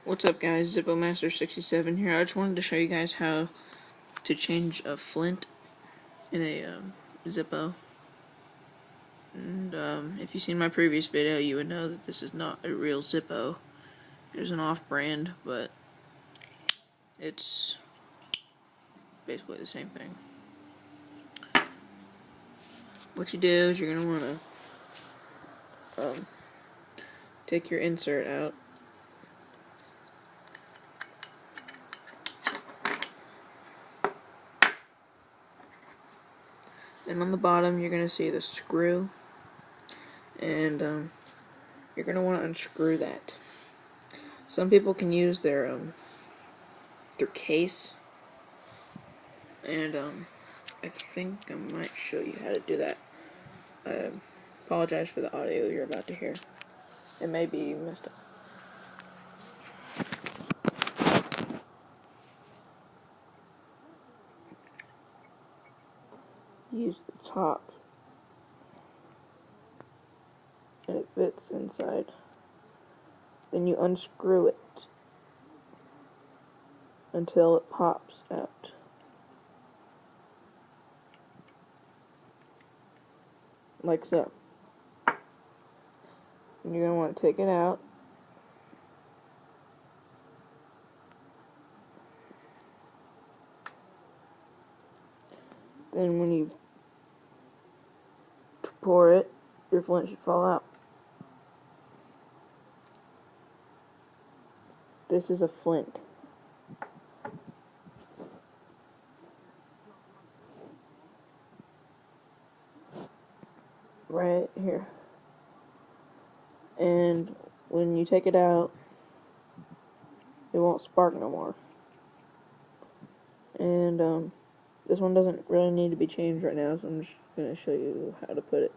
What's up, guys? Zippo Master 67 here. I just wanted to show you guys how to change a flint in a Zippo. And if you've seen my previous video, you would know that this is not a real Zippo. It's an off-brand, but it's basically the same thing. What you do is you're gonna want to take your insert out. And on the bottom, you're going to see the screw, and you're going to want to unscrew that. Some people can use their case, and I think I might show you how to do that. I apologize for the audio you're about to hear. It may be messed up. Use the top, and it fits inside. Then you unscrew it until it pops out. Like so. And you're going to want to take it out. Then when you pour it, your flint should fall out. This is a flint. Right here. And when you take it out, it won't spark no more. And this one doesn't really need to be changed right now, so I'm just going to show you how to put it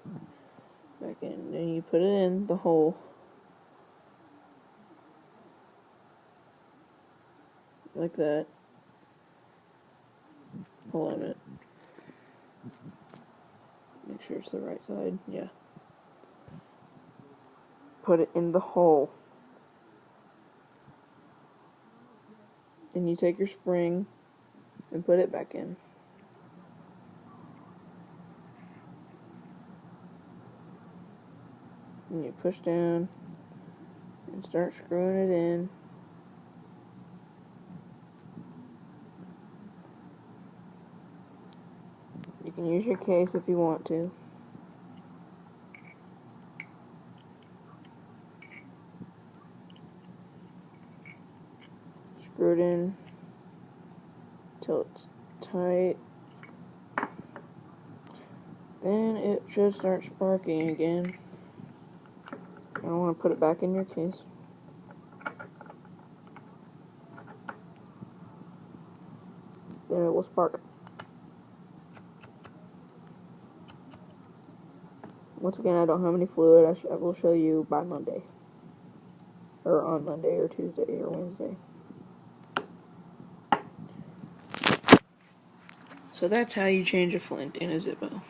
back in. Then you put it in the hole, like that. Hold on a minute. Make sure it's the right side. Yeah. Put it in the hole. Then you take your spring and put it back in. And you push down and start screwing it in. You can use your case if you want to. Screw it in till it's tight. Then it should start sparking again. I want to put it back in your case. Then it will spark. Once again, I don't have any fluid. I will show you by Monday. Or on Monday, or Tuesday, or Wednesday. So that's how you change a flint in a Zippo.